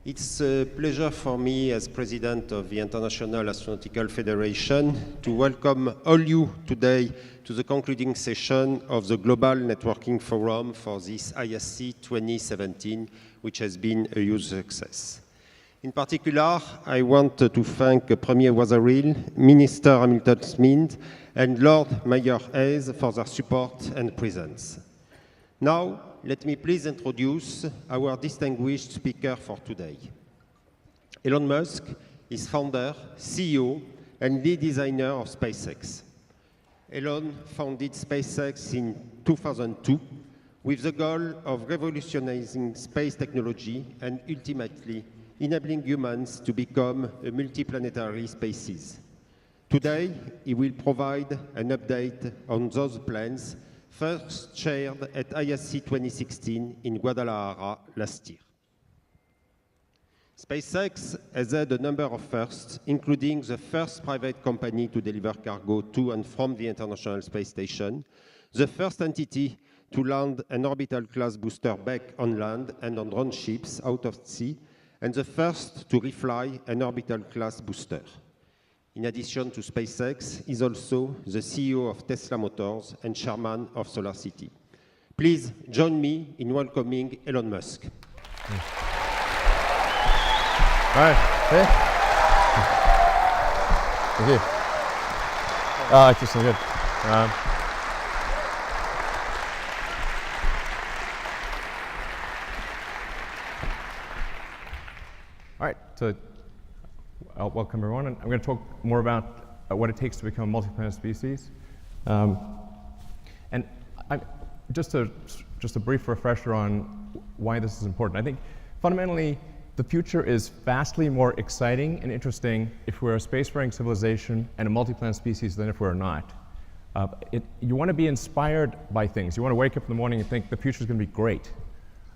It's a pleasure for me as President of the International Astronautical Federation to welcome all you today to the concluding session of the Global Networking Forum for this ISC 2017, which has been a huge success. In particular, I want to thank Premier Wazaril, Minister Hamilton Smith, and Lord Mayor Hayes for their support and presence. Now, let me please introduce our distinguished speaker for today. Elon Musk is founder, CEO, and lead designer of SpaceX. Elon founded SpaceX in 2002 with the goal of revolutionizing space technology and ultimately enabling humans to become a multiplanetary species. Today, he will provide an update on those plans first shared at ISC 2016 in Guadalajara last year. SpaceX has had a number of firsts, including the first private company to deliver cargo to and from the International Space Station, the first entity to land an orbital class booster back on land and on drone ships out of sea, and the first to refly an orbital class booster. In addition to SpaceX, he is also the CEO of Tesla Motors and chairman of SolarCity. Please join me in welcoming Elon Musk. All right. Hey. Thank you. Oh, it's just so good. All right. So, welcome everyone. And I'm going to talk more about what it takes to become a multi-planet species. And just a brief refresher on why this is important. I think fundamentally, the future is vastly more exciting and interesting if we're a spacefaring civilization and a multi-planet species than if we're not. You want to be inspired by things. You want to wake up in the morning and think the future is going to be great.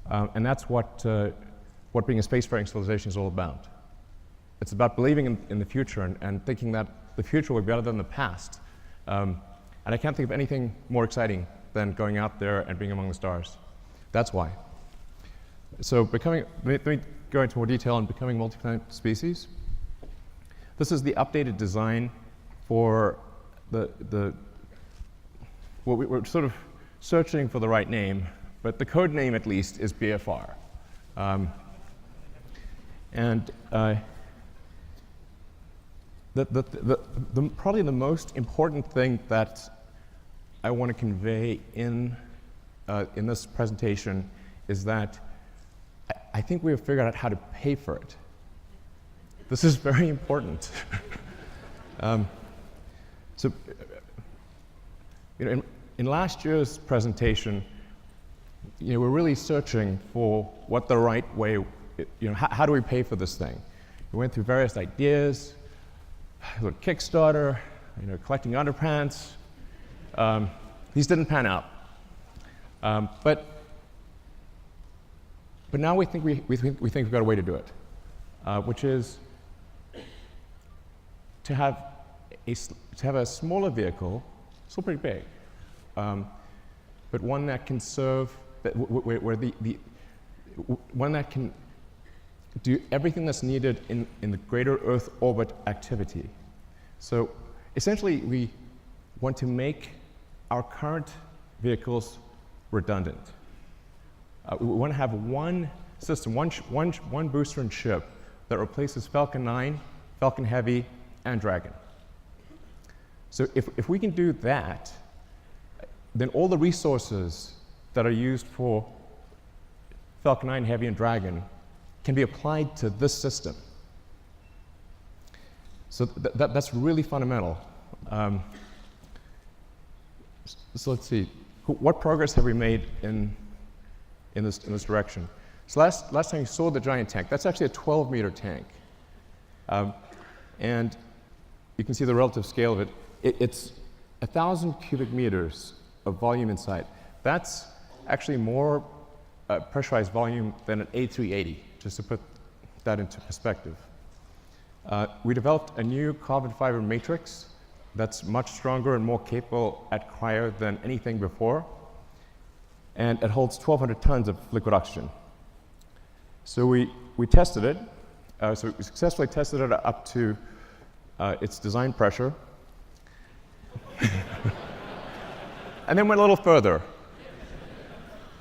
And that's what being a spacefaring civilization is all about. It's about believing in the future and thinking that the future will be better than the past. And I can't think of anything more exciting than going out there and being among the stars. That's why. So let me go into more detail on becoming multi-planet species. This is the updated design for we're sort of searching for the right name, but the code name at least is BFR. Probably the most important thing that I want to convey in this presentation is that I think we have figured out how to pay for it. This is very important. So, in last year's presentation, we're really searching for what the right way, how do we pay for this thing? We went through various ideas, Kickstarter, collecting underpants. These didn't pan out. But now we think we've got a way to do it, which is to have a smaller vehicle, still pretty big, but one that can serve one that can do everything that's needed in the greater Earth orbit activity. So essentially, we want to make our current vehicles redundant. We want to have one system, one booster and ship that replaces Falcon 9, Falcon Heavy, and Dragon. So if we can do that, then all the resources that are used for Falcon 9, Heavy, and Dragon can be applied to this system. So that's really fundamental. So let's see, what progress have we made in this direction? So last time you saw the giant tank, that's actually a 12-meter tank. And you can see the relative scale of it. It's 1,000 cubic meters of volume inside. That's actually more pressurized volume than an A380, just to put that into perspective. We developed a new carbon fiber matrix that's much stronger and more capable at cryo than anything before. And it holds 1,200 tons of liquid oxygen. So we we tested it. So we successfully tested it up to its design pressure. And then went a little further.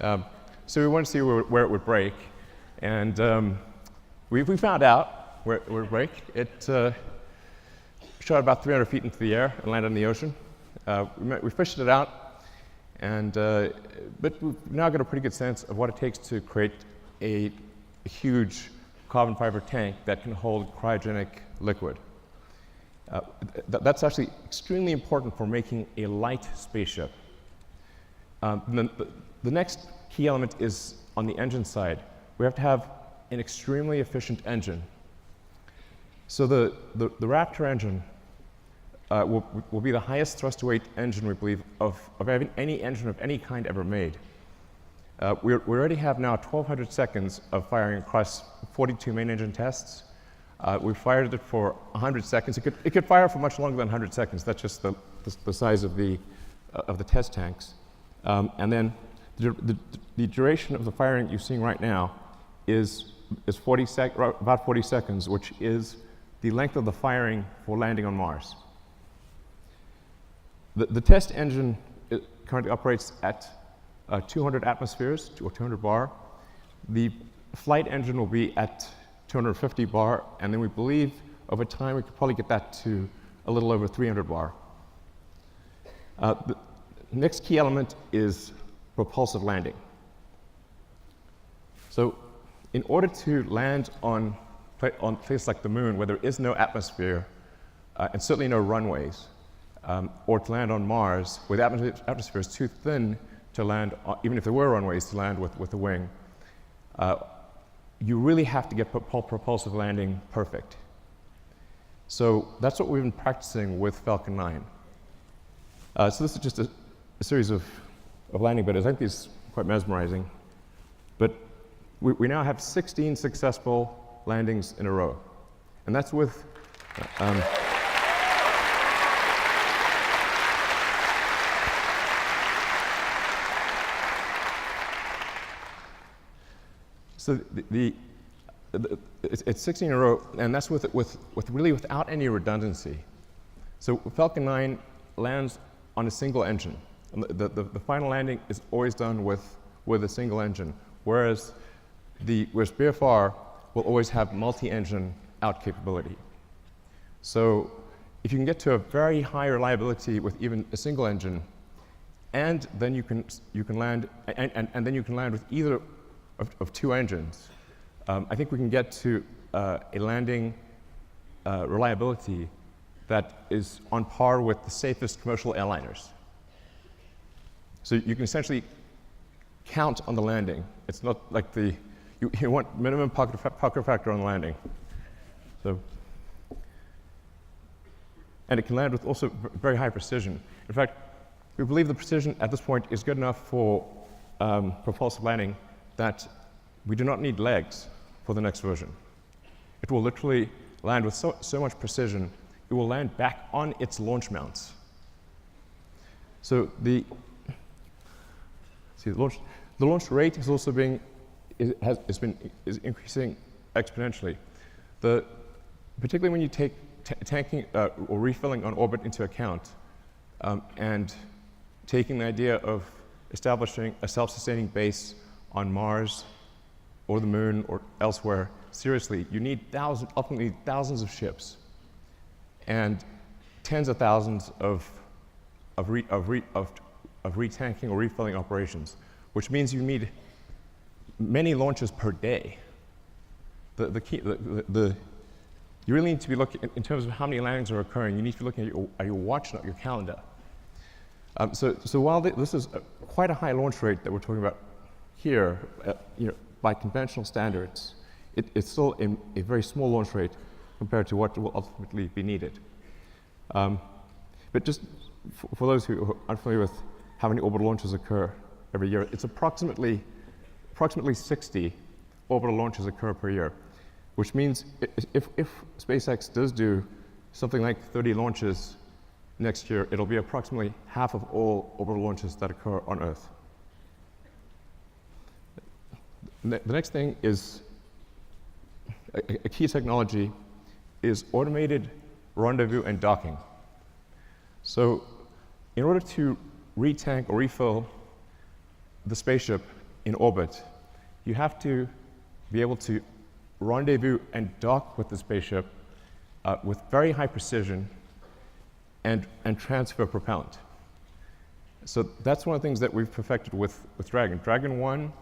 So we wanted to see where it would break. And we found out where it would break. It shot about 300 feet into the air and landed in the ocean. We fished it out, but we've now got a pretty good sense of what it takes to create a huge carbon fiber tank that can hold cryogenic liquid. That's actually extremely important for making a light spaceship. The next key element is on the engine side. We have to have an extremely efficient engine. So the Raptor engine will be the highest thrust to weight engine, we believe, of any engine of any kind ever made. We already have now 1,200 seconds of firing across 42 main engine tests. We fired it for 100 seconds. It could fire for much longer than 100 seconds. That's just the size of the test tanks. And then the duration of the firing you're seeing right now is about 40 seconds, which is the length of the firing for landing on Mars. The test engine currently operates at 200 atmospheres, or 200 bar. The flight engine will be at 250 bar, and then we believe over time we could probably get that to a little over 300 bar. The next key element is propulsive landing. So in order to land on places like the moon, where there is no atmosphere, and certainly no runways, or to land on Mars, where the atmosphere is too thin to land, even if there were runways, to land with a wing, you really have to get propulsive landing perfect. So that's what we've been practicing with Falcon 9. So this is just a series of landing videos. I think these are quite mesmerizing. But we now have 16 successful landings in a row. And that's with so it's 16 in a row, and that's with really without any redundancy. So Falcon 9 lands on a single engine. And the final landing is always done with a single engine, whereas BFR will always have multi-engine out capability. So if you can get to a very high reliability with even a single engine, and then you can land and then you can land with either of two engines, I think we can get to a landing reliability that is on par with the safest commercial airliners. So you can essentially count on the landing. It's not like you want minimum pucker factor on the landing. So, and it can land with also very high precision. In fact, we believe the precision at this point is good enough for propulsive landing that we do not need legs for the next version. It will literally land with so much precision, it will land back on its launch mounts. So the launch rate is also is increasing exponentially. Particularly when you take tanking or refilling on orbit into account, and taking the idea of establishing a self-sustaining base on Mars or the moon or elsewhere seriously, you need ultimately thousands of ships and tens of thousands of retanking or refilling operations, which means you need many launches per day. You really need to be looking, in terms of how many landings are occurring, you need to be looking at your watch, not your calendar. So while this is quite a high launch rate that we're talking about here, by conventional standards, it's still a very small launch rate compared to what will ultimately be needed. But just for those who are unfamiliar with how many orbital launches occur every year, it's approximately 60 orbital launches occur per year, which means if SpaceX does do something like 30 launches next year, it'll be approximately half of all orbital launches that occur on Earth. The next thing is a key technology is automated rendezvous and docking. So in order to retank or refill the spaceship in orbit, you have to be able to rendezvous and dock with the spaceship with very high precision and transfer propellant. So that's one of the things that we've perfected with Dragon. Dragon 1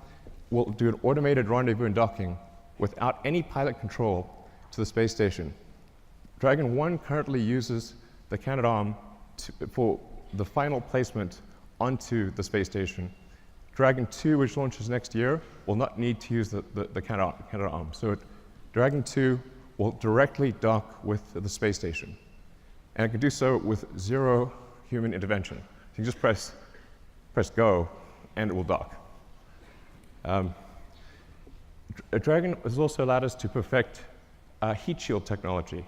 will do an automated rendezvous and docking without any pilot control to the space station. Dragon 1 currently uses the Canadarm for the final placement onto the space station. Dragon 2, which launches next year, will not need to use the Canadarm. So Dragon 2 will directly dock with the space station. And it can do so with zero human intervention. You just press go, and it will dock. Dragon has also allowed us to perfect heat shield technology.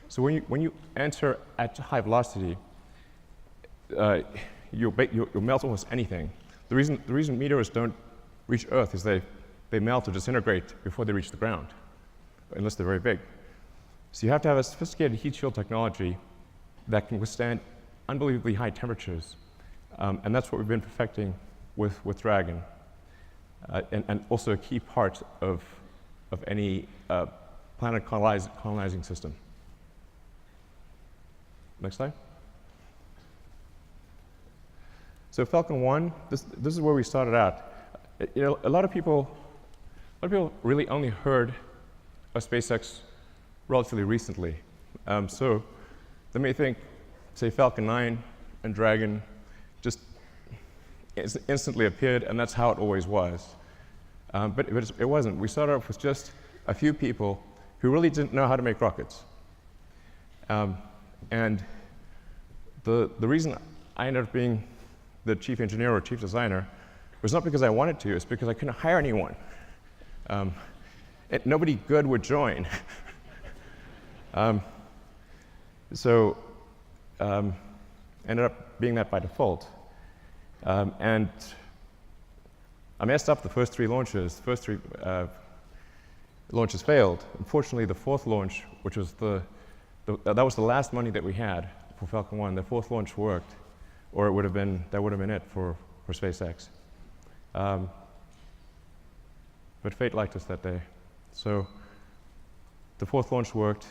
So when you enter at high velocity, you'll melt almost anything. The reason meteors don't reach Earth is they melt or disintegrate before they reach the ground, unless they're very big. So you have to have a sophisticated heat shield technology that can withstand unbelievably high temperatures. And that's what we've been perfecting with Dragon, and also a key part of any planet colonizing system. Next slide. So Falcon 1, this is where we started out. You know, a lot of people really only heard of SpaceX relatively recently. So they may think, say, Falcon 9 and Dragon just instantly appeared, and that's how it always was. But it wasn't. We started off with just a few people who really didn't know how to make rockets. And the reason I ended up being the chief engineer or chief designer was not because I wanted to, it's because I couldn't hire anyone. Nobody good would join. So ended up being that by default. And I messed up the first three launches. The first three launches failed. Unfortunately, the fourth launch, which was that was the last money that we had for Falcon 1, the fourth launch worked, or that would have been it for SpaceX. But fate liked us that day. So the fourth launch worked.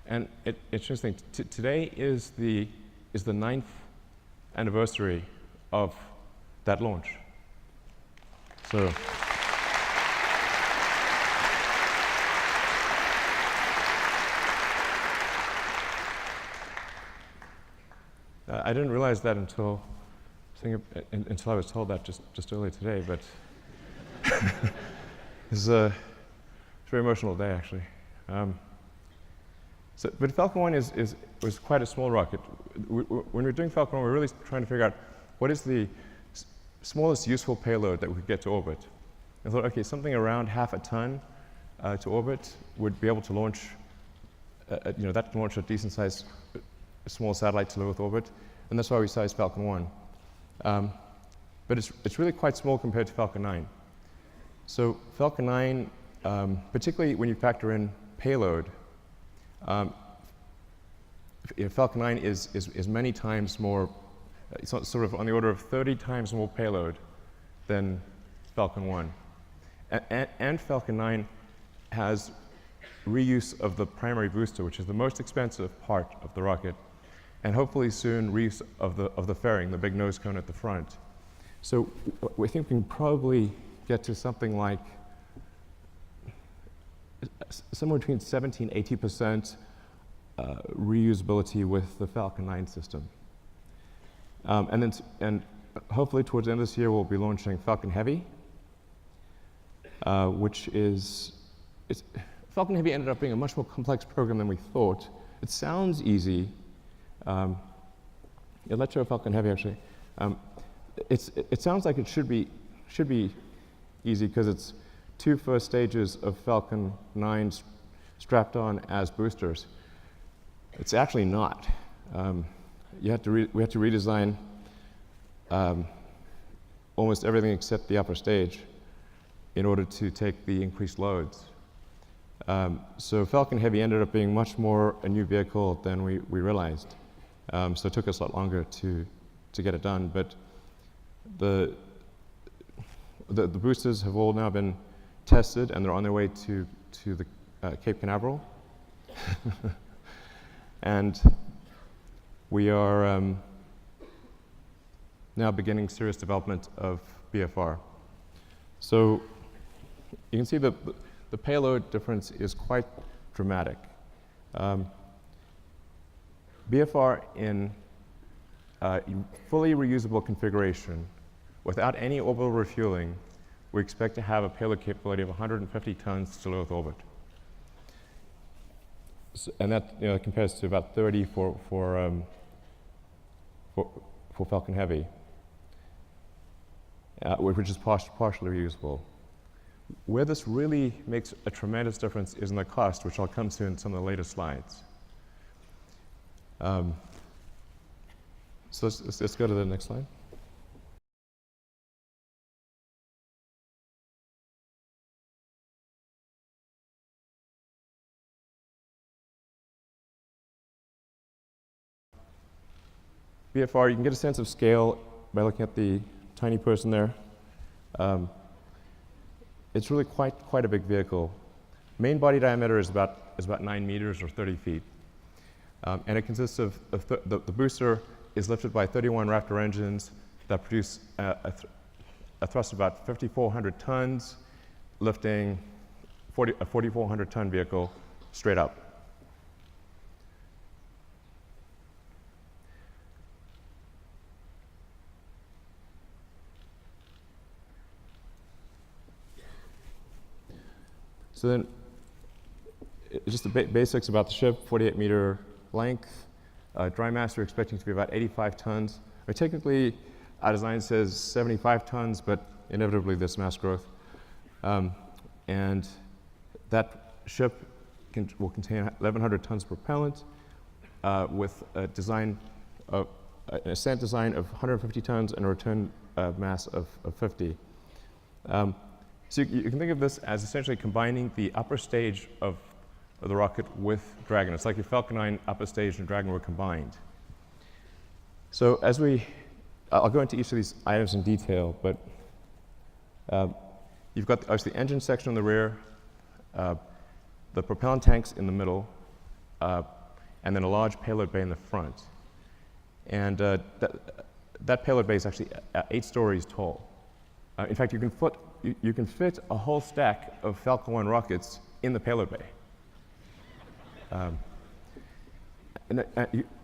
And it's interesting, today is the 9th anniversary of that launch. So I didn't realize that until I was told that just earlier today, but it's a very emotional day, actually. But Falcon 1 was quite a small rocket. When we're doing Falcon 1, we're really trying to figure out what is the smallest useful payload that we could get to orbit. I thought, okay, something around half a ton to orbit would be able to launch, that can launch a decent-sized small satellite to low Earth orbit, and that's why we sized Falcon 1. But it's really quite small compared to Falcon 9. So Falcon 9, particularly when you factor in payload, Falcon 9 is many times more, it's sort of on the order of 30 times more payload than Falcon 1. And Falcon 9 has reuse of the primary booster, which is the most expensive part of the rocket, and hopefully soon reuse of the fairing, the big nose cone at the front. So we think we can probably get to something like somewhere between 70 and 80% reusability with the Falcon 9 system. And hopefully towards the end of this year, we'll be launching Falcon Heavy, Falcon Heavy ended up being a much more complex program than we thought. It sounds easy. Let's show Falcon Heavy, actually. It sounds like it should be easy because it's 2 first stages of Falcon 9 strapped on as boosters. It's actually not. We had to redesign almost everything except the upper stage. in order to take the increased loads. So Falcon Heavy ended up being much more a new vehicle than we realized. So it took us a lot longer to get it done. But the boosters have all now been tested, and they're on their way to the Cape Canaveral. And we are now beginning serious development of BFR. So you can see the payload difference is quite dramatic. BFR in fully reusable configuration, without any orbital refueling, we expect to have a payload capability of 150 tons to low Earth orbit. So, and that compares to about 30 for Falcon Heavy, which is partially reusable. Where this really makes a tremendous difference is in the cost, which I'll come to in some of the later slides. So let's go to the next slide. BFR, you can get a sense of scale by looking at the tiny person there. It's really quite a big vehicle. Main body diameter is about 9 meters or 30 feet. And it consists of the booster is lifted by 31 Raptor engines that produce a thrust of about 5,400 tons, lifting a 4,400 ton vehicle straight up. So then, just the basics about the ship: 48-meter length. Dry mass we're expecting to be about 85 tons. Technically, our design says 75 tons, but inevitably there's mass growth. And that ship will contain 1,100 tons of propellant with a design of an ascent design of 150 tons and a return mass of 50. So you can think of this as essentially combining the upper stage of the rocket with Dragon. It's like if Falcon 9 upper stage and Dragon were combined. So as I'll go into each of these items in detail, but you've got obviously the engine section in the rear, the propellant tanks in the middle, and then a large payload bay in the front. And that payload bay is actually 8 stories tall. In fact, you can fit a whole stack of Falcon 1 rockets in the payload bay.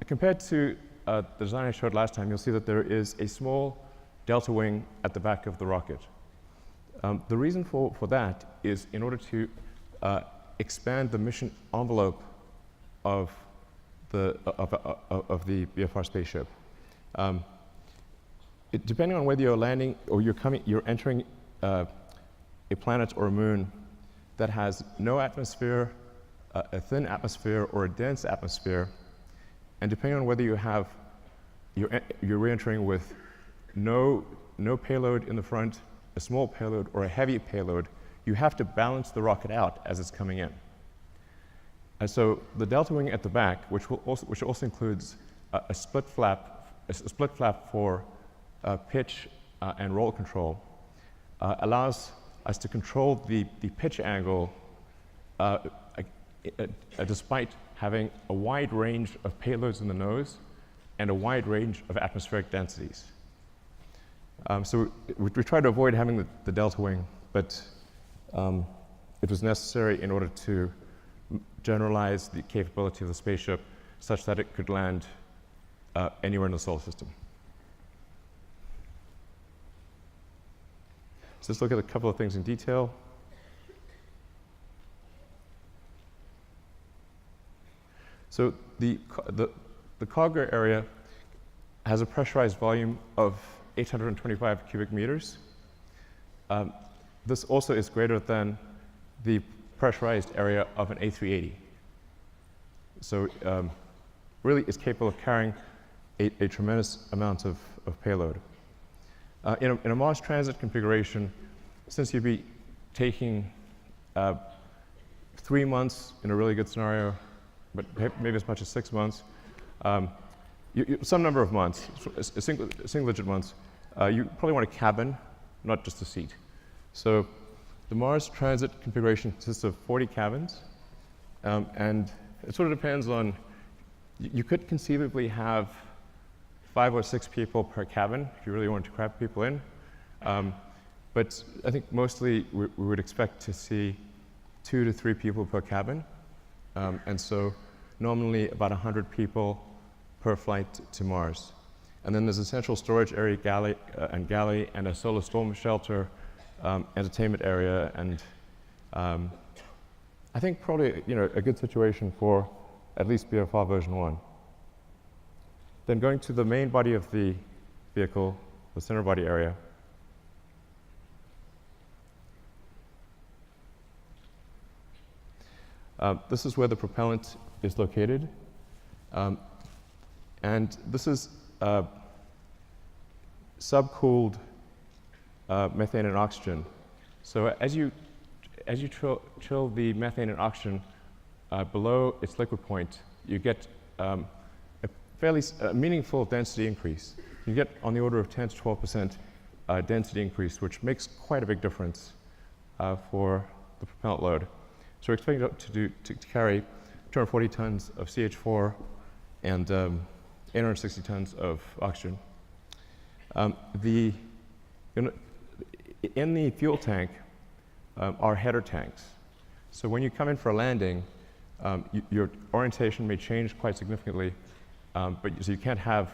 Compared to the design I showed last time, you'll see that there is a small delta wing at the back of the rocket. The reason for that is in order to expand the mission envelope of the BFR spaceship. Depending on whether you're landing or you're entering a planet or a moon that has no atmosphere, a thin atmosphere, or a dense atmosphere, and depending on whether you're re-entering with no payload in the front, a small payload, or a heavy payload, you have to balance the rocket out as it's coming in. And so the delta wing at the back, which also includes a split flap for pitch and roll control, allows us to control the pitch angle despite having a wide range of payloads in the nose and a wide range of atmospheric densities. So we tried to avoid having the delta wing, but it was necessary in order to generalize the capability of the spaceship such that it could land anywhere in the solar system. So let's look at a couple of things in detail. So the cargo area has a pressurized volume of 825 cubic meters. This also is greater than the pressurized area of an A380. So really is capable of carrying a tremendous amount of payload. In a Mars transit configuration, since you'd be taking 3 months in a really good scenario, but maybe as much as 6 months, some number of months, single-digit months, you probably want a cabin, not just a seat. So the Mars transit configuration consists of 40 cabins, and it sort of depends on, you could conceivably have 5 or 6 people per cabin if you really wanted to crowd people in. But I think mostly we would expect to see 2 to 3 people per cabin. And so normally about 100 people per flight to Mars. And then there's a central storage area, galley, and a solar storm shelter, entertainment area, and I think probably a good situation for at least BFR version 1. Then going to the main body of the vehicle, the center body area. This is where the propellant is located. And this is subcooled methane and oxygen. So as you chill the methane and oxygen below its liquid point, you get a fairly meaningful density increase. You get on the order of 10 to 12% density increase, which makes quite a big difference for the propellant load. So we're expecting to carry 240 tons of CH4 and 860 tons of oxygen. In the fuel tank are header tanks. So when you come in for a landing, your orientation may change quite significantly, so you can't have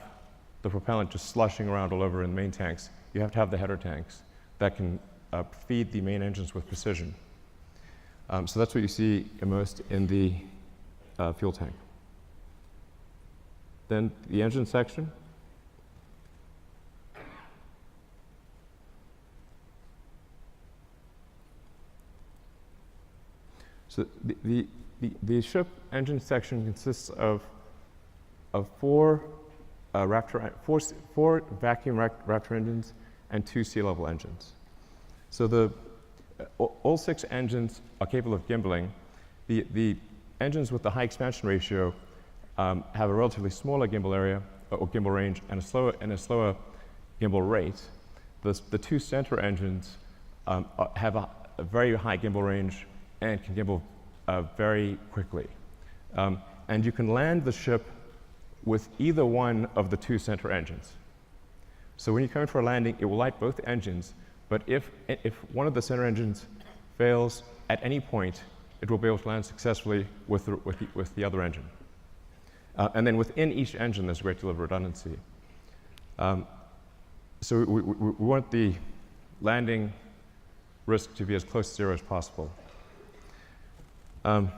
the propellant just slushing around all over in the main tanks. You have to have the header tanks that can feed the main engines with precision. So that's what you see immersed in the fuel tank. Then the engine section. So the ship engine section consists of 4 vacuum Raptor engines and 2 sea-level engines. So all 6 engines are capable of gimbaling. The engines with the high expansion ratio have a relatively smaller gimbal area or gimbal range and a slower gimbal rate. The 2 center engines have a very high gimbal range and can gimbal very quickly. And you can land the ship with either one of the 2 center engines. So when you come in for a landing, it will light both engines, but if one of the center engines fails at any point, it will be able to land successfully with the other engine. And then within each engine, there's a great deal of redundancy. So we want the landing risk to be as close to 0 as possible. And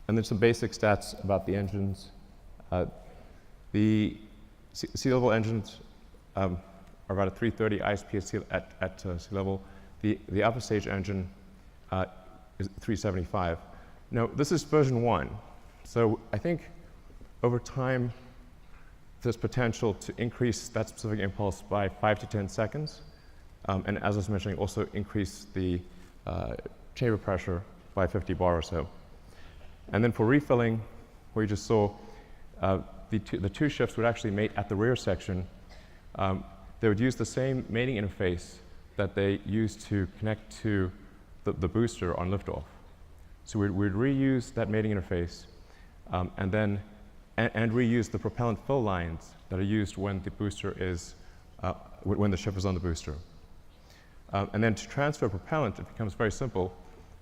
then some basic stats about the engines. The sea-level engines are about a 330 ISP at sea level. The upper stage engine is 375. Now, this is version 1. So I think over time, there's potential to increase that specific impulse by 5 to 10 seconds. And as I was mentioning, also increase the chamber pressure by 50 bar or so. And then for refilling, where you just saw, the 2 ships would actually mate at the rear section. They would use the same mating interface that they used to connect to the booster on liftoff. So we'd reuse that mating interface and reuse the propellant fill lines that are used when the booster is, when the ship is on the booster. And then to transfer propellant, it becomes very simple.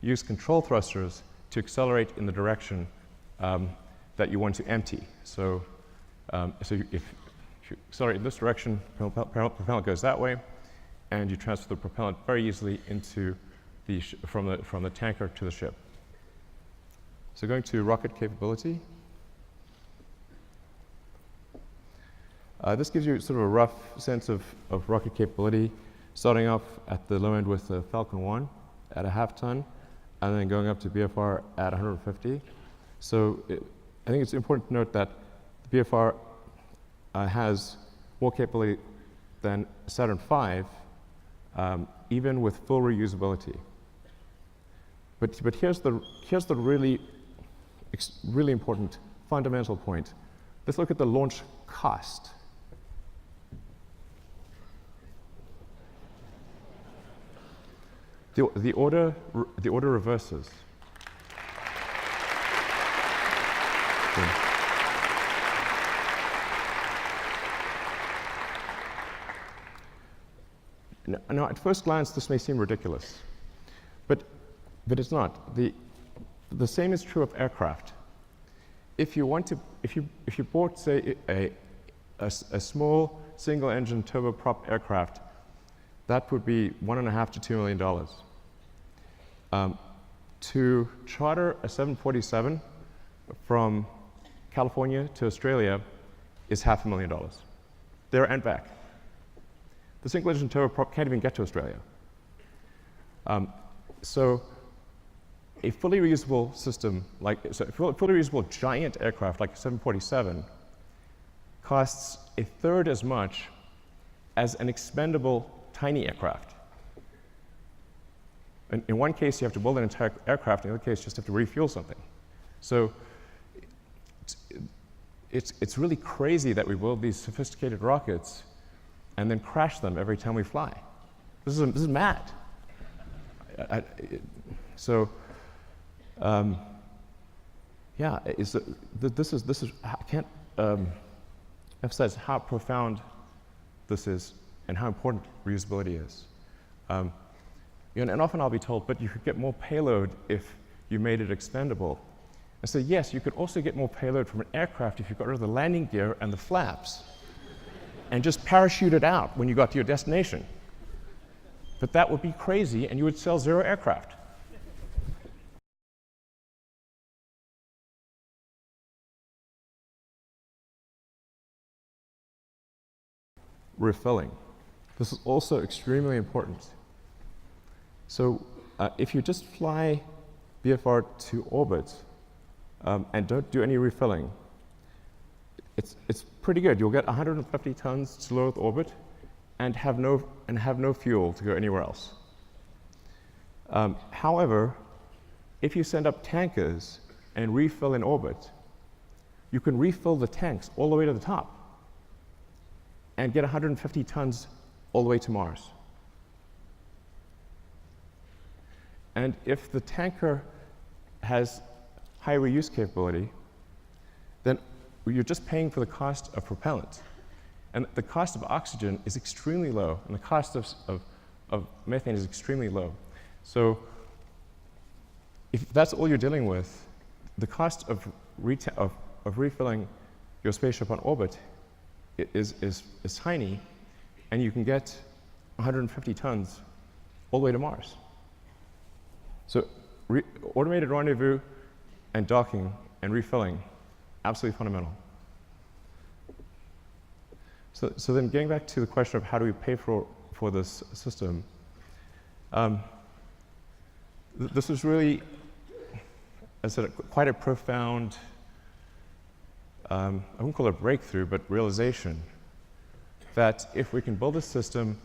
Use control thrusters to accelerate in the direction that you want to empty. So, if you accelerate in this direction, propellant goes that way, and you transfer the propellant very easily into from the tanker to the ship. So going to rocket capability. This gives you sort of a rough sense of rocket capability, starting off at the low end with the Falcon 1 at a half ton, and then going up to BFR at 150. So I think it's important to note that the BFR has more capability than Saturn V, even with full reusability. But here's the really important fundamental point. Let's look at the launch cost. The order reverses. Now, at first glance, this may seem ridiculous, but it's not. The same is true of aircraft. If you bought, say, a small single-engine turboprop aircraft, that would be $1.5 to $2 million. To charter a 747 from California to Australia is $500,000, there and back. The single-engine turboprop can't even get to Australia. So a fully reusable system, a fully reusable giant aircraft like a 747 costs a third as much as an expendable tiny aircraft. In one case, you have to build an entire aircraft. In the other case, you just have to refuel something. So it's really crazy that we build these sophisticated rockets and then crash them every time we fly. This is mad. Yeah, this is I can't emphasize how profound this is and how important reusability is. And often I'll be told, but you could get more payload if you made it expendable. And so yes, you could also get more payload from an aircraft if you got rid of the landing gear and the flaps and just parachute it out when you got to your destination. But that would be crazy, and you would sell 0 aircraft. Refilling. This is also extremely important. So if you just fly BFR to orbit and don't do any refilling, it's pretty good. You'll get 150 tons to low Earth orbit and have no fuel to go anywhere else. However, if you send up tankers and refill in orbit, you can refill the tanks all the way to the top and get 150 tons all the way to Mars. And if the tanker has high reuse capability, then you're just paying for the cost of propellant. And the cost of oxygen is extremely low, and the cost of methane is extremely low. So if that's all you're dealing with, the cost of refilling your spaceship on orbit is tiny, and you can get 150 tons all the way to Mars. So automated rendezvous and docking and refilling, absolutely fundamental. So then getting back to the question of how do we pay for this system, this is really, as I said, quite a profound, I wouldn't call it a breakthrough, but realization that if we can build a system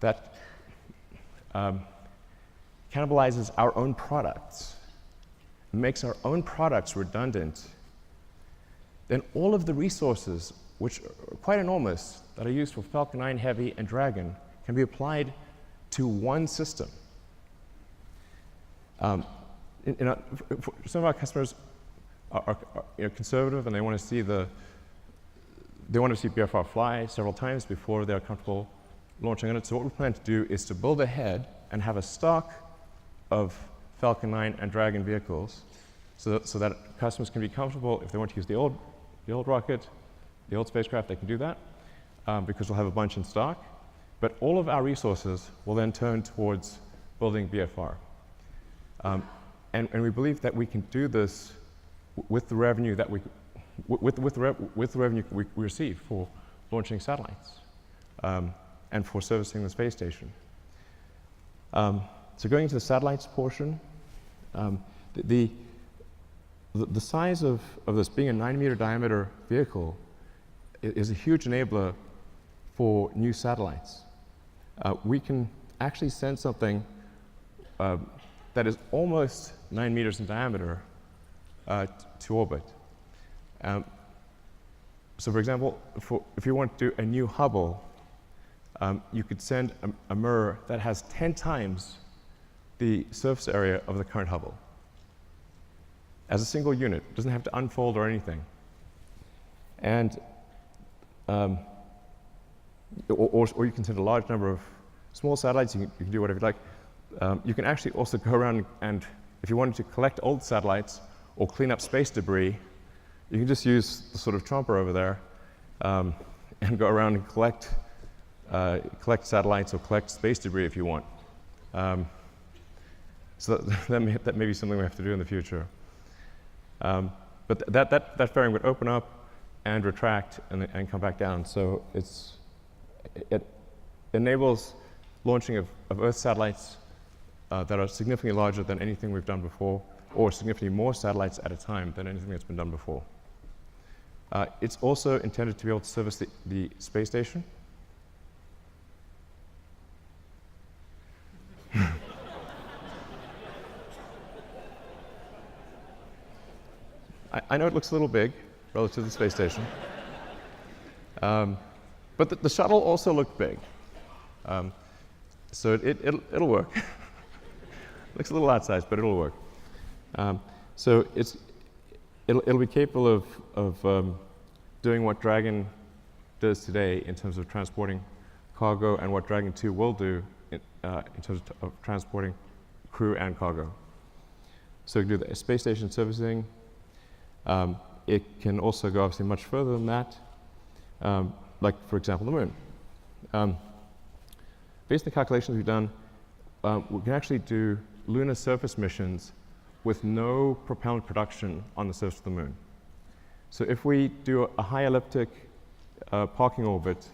that cannibalizes our own products, makes our own products redundant, then all of the resources, which are quite enormous, that are used for Falcon 9 Heavy and Dragon, can be applied to one system. Some of our customers are conservative, and they want to see BFR fly several times before they're comfortable launching on it. So what we plan to do is to build ahead and have a stock of Falcon 9 and Dragon vehicles, so that customers can be comfortable. If they want to use the old rocket, the old spacecraft, they can do that, because we'll have a bunch in stock. But all of our resources will then turn towards building BFR. And we believe that we can do this with the revenue that we receive for launching satellites and for servicing the space station. So going to the satellites portion, the size of this being a 9-meter diameter vehicle is a huge enabler for new satellites. We can actually send something that that is almost 9 meters in diameter to orbit. So for example, if you want to do a new Hubble, you could send a mirror that has 10 times the surface area of the current Hubble as a single unit. It doesn't have to unfold or anything. And or you can send a large number of small satellites. You can do whatever you like. You can actually also go around and, if you wanted to collect old satellites or clean up space debris, you can just use the sort of tromper over there and go around and collect satellites or collect space debris if you want. So that may be something we have to do in the future. But that fairing would open up and retract and come back down. So it enables launching of Earth satellites that are significantly larger than anything we've done before, or significantly more satellites at a time than anything that's been done before. It's also intended to be able to service the space station. I know it looks a little big relative to the space station. But the shuttle also looked big. So it'll work. Looks a little outsized, but it'll work. So it'll be capable of doing what Dragon does today in terms of transporting cargo, and what Dragon 2 will do in terms of transporting crew and cargo. So it can do the space station servicing. It can also go obviously much further than that, like, for example, the moon. Based on the calculations we've done, we can actually do lunar surface missions with no propellant production on the surface of the moon. So if we do a high elliptic parking orbit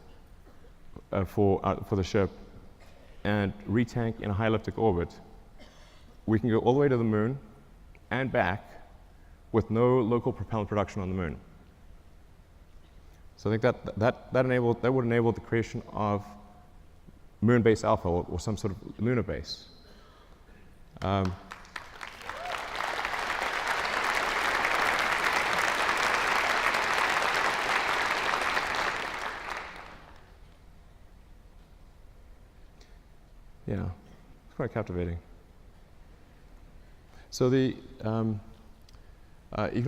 for the ship and retank in a high elliptic orbit, we can go all the way to the moon and back with no local propellant production on the moon. So I think that would enable the creation of moon base alpha, or some sort of lunar base. Yeah, it's quite captivating. So you can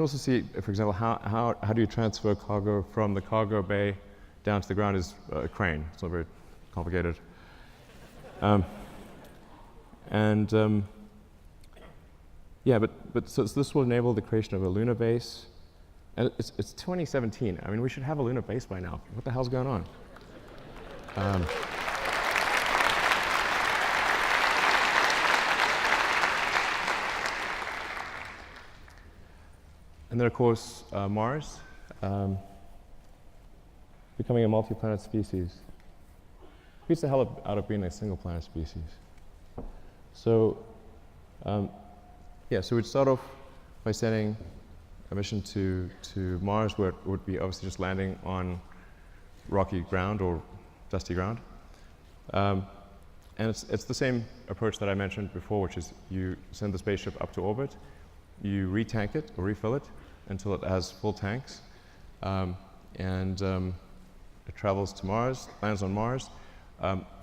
also see, for example, how do you transfer cargo from the cargo bay down to the ground is a crane. It's not very complicated. Yeah, but so this will enable the creation of a lunar base. And it's 2017. I mean, we should have a lunar base by now. What the hell's going on? And then, of course, Mars, becoming a multi-planet species. Beats the hell out of being a single-planet species. So, yeah, so we'd start off by sending a mission to Mars, where it would be obviously just landing on rocky ground or dusty ground. And it's the same approach that I mentioned before, which is you send the spaceship up to orbit, you retank it or refill it until it has full tanks, and it travels to Mars, lands on Mars.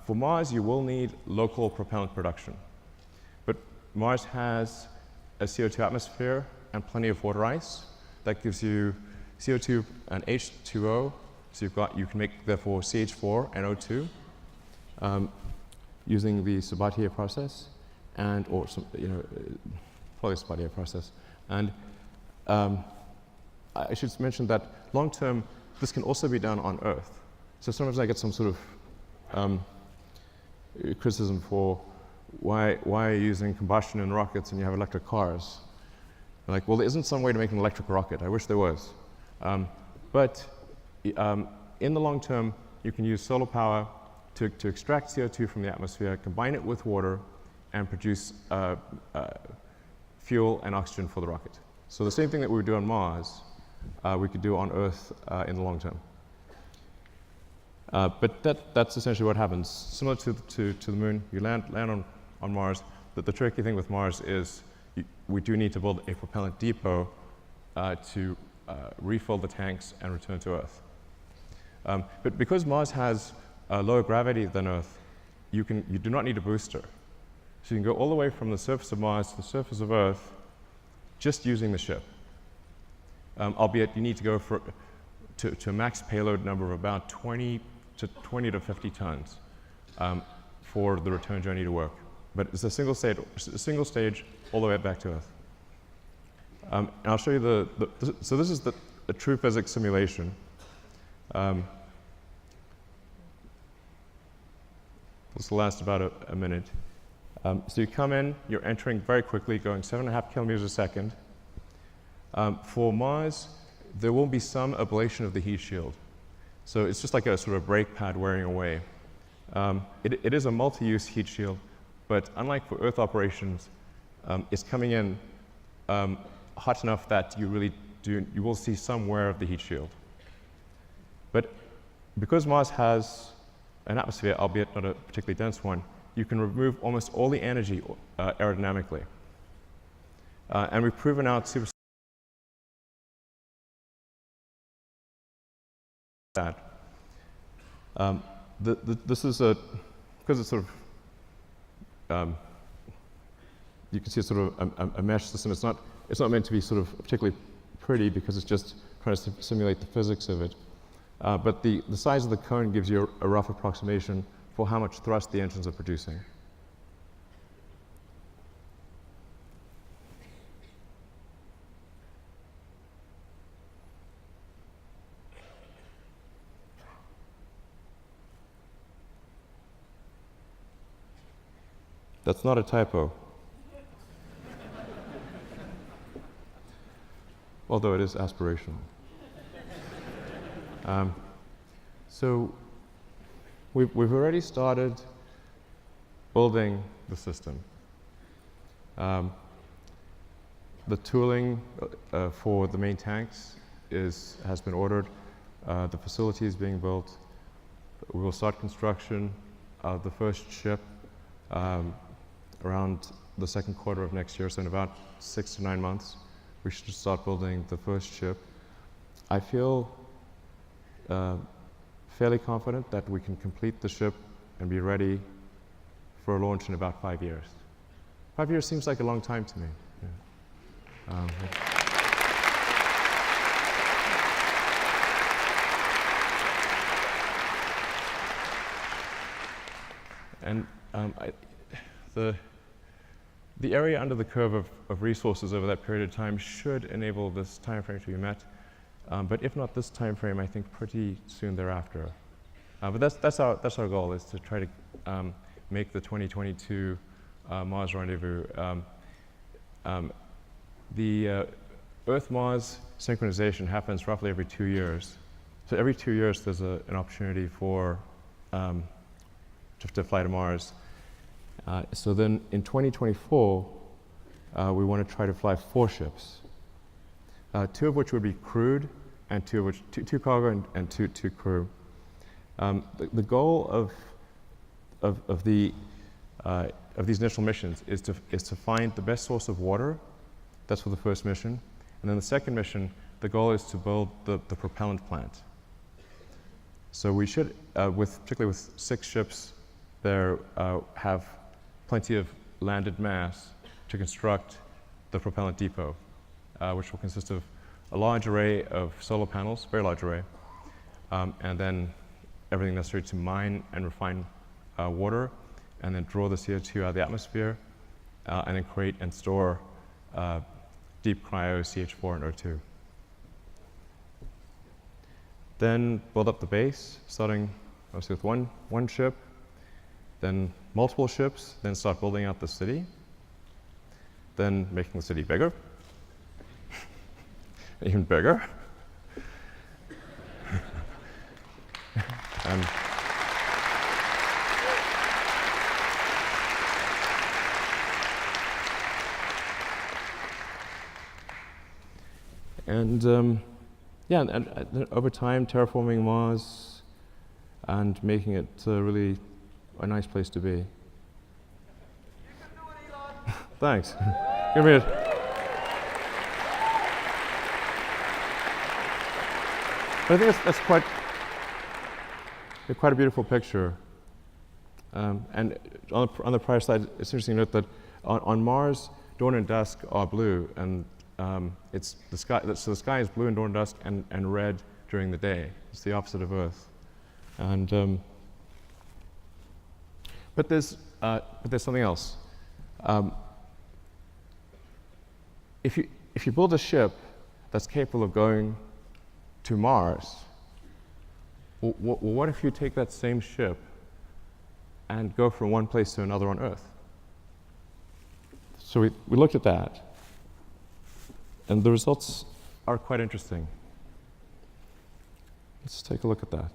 For Mars, you will need local propellant production. But Mars has a CO2 atmosphere and plenty of water ice. That gives you CO2 and H2O, so you can make, therefore, CH4 and O2 using the Sabatier process, or some, probably Sabatier process. And I should mention that long term, this can also be done on Earth. So sometimes I get some sort of criticism for why are you using combustion in rockets and you have electric cars? I'm like, well, there isn't some way to make an electric rocket. I wish there was. But in the long term, you can use solar power to extract CO2 from the atmosphere, combine it with water, and produce fuel and oxygen for the rocket. So the same thing that we would do on Mars, we could do on Earth in the long term. But that's essentially what happens. Similar to the moon, you land on Mars. the tricky thing with Mars is we do need to build a propellant depot to refill the tanks and return to Earth. But because Mars has lower gravity than Earth, you do not need a booster. So you can go all the way from the surface of Mars to the surface of Earth just using the ship. Albeit you need to go to a max payload number of about 20 to 50 tons for the return journey to work. But it's a single stage all the way back to Earth. And I'll show you so this is a true physics simulation. This will last about a minute. So you come in, you're entering very quickly, going 7.5 kilometers a second. For Mars, there will be some ablation of the heat shield. So it's just like a sort of brake pad wearing away. It is a multi-use heat shield, but unlike for Earth operations, it's coming in hot enough that you will see some wear of the heat shield. But because Mars has an atmosphere, albeit not a particularly dense one, you can remove almost all the energy aerodynamically. And we've proven out super that. This is because it's sort of, you can see it's sort of a mesh system. It's not meant to be sort of particularly pretty because it's just trying to simulate the physics of it. But the size of the cone gives you a rough approximation for how much thrust the engines are producing. That's not a typo. Although it is aspirational. So we've already started building the system. The tooling for the main tanks has been ordered. The facility is being built. We will start construction of the first ship around the second quarter of next year, so in about 6 to 9 months, we should start building the first ship. I feel fairly confident that we can complete the ship and be ready for a launch in about 5 years. 5 years seems like a long time to me. Yeah. And the area under the curve of resources over that period of time should enable this time frame to be met. But if not this time frame, I think pretty soon thereafter. But that's our goal, is to try to make the 2022 Mars rendezvous. The Earth-Mars synchronization happens roughly every 2 years. So every 2 years, there's an opportunity for to fly to Mars. So then in 2024, we want to try to fly 4 ships, 2 of which would be crewed, and 2 cargo and 2 crew. The goal of these initial missions is to find the best source of water. That's for the first mission, and then the second mission, the goal is to build the propellant plant. So we should, particularly with 6 ships, there have plenty of landed mass to construct the propellant depot, which will consist of a large array of solar panels, very large array, and then everything necessary to mine and refine water, and then draw the CO2 out of the atmosphere, and then create and store deep cryo CH4 and O2. Then build up the base, starting obviously with one ship, then multiple ships, then start building out the city, then making the city bigger, even bigger. And over time, terraforming Mars and making it really a nice place to be. You can do it, Elon! Thanks. Give me a. But I think that's quite a beautiful picture. And on the prior slide, it's interesting to note that on Mars, dawn and dusk are blue, and it's the sky. So the sky is blue in dawn and dusk, and red during the day. It's the opposite of Earth. And but there's something else. If you build a ship that's capable of going to Mars, what if you take that same ship and go from one place to another on Earth? So we looked at that, and the results are quite interesting. Let's take a look at that.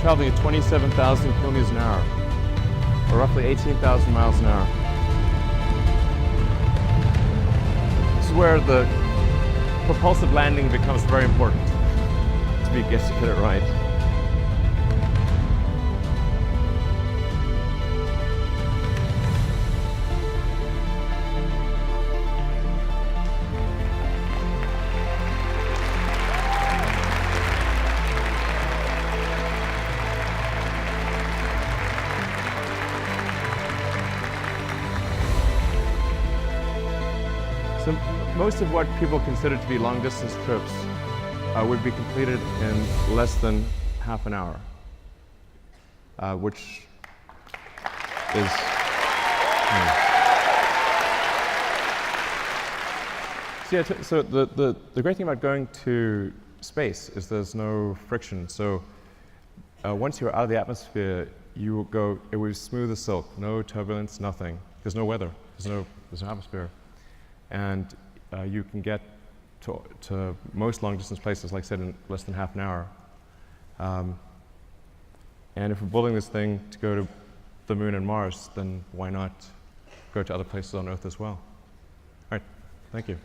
Traveling at 27,000 kilometers an hour, or roughly 18,000 miles an hour. This is where the propulsive landing becomes very important to get it right. So most of what people consider to be long-distance trips would be completed in less than half an hour, which is... So the great thing about going to space is there's no friction. So once you're out of the atmosphere, you will go, it will be smooth as silk, no turbulence, nothing. There's no weather, there's no atmosphere. And you can get to most long-distance places, like I said, in less than half an hour. And if we're building this thing to go to the Moon and Mars, then why not go to other places on Earth as well? All right, thank you.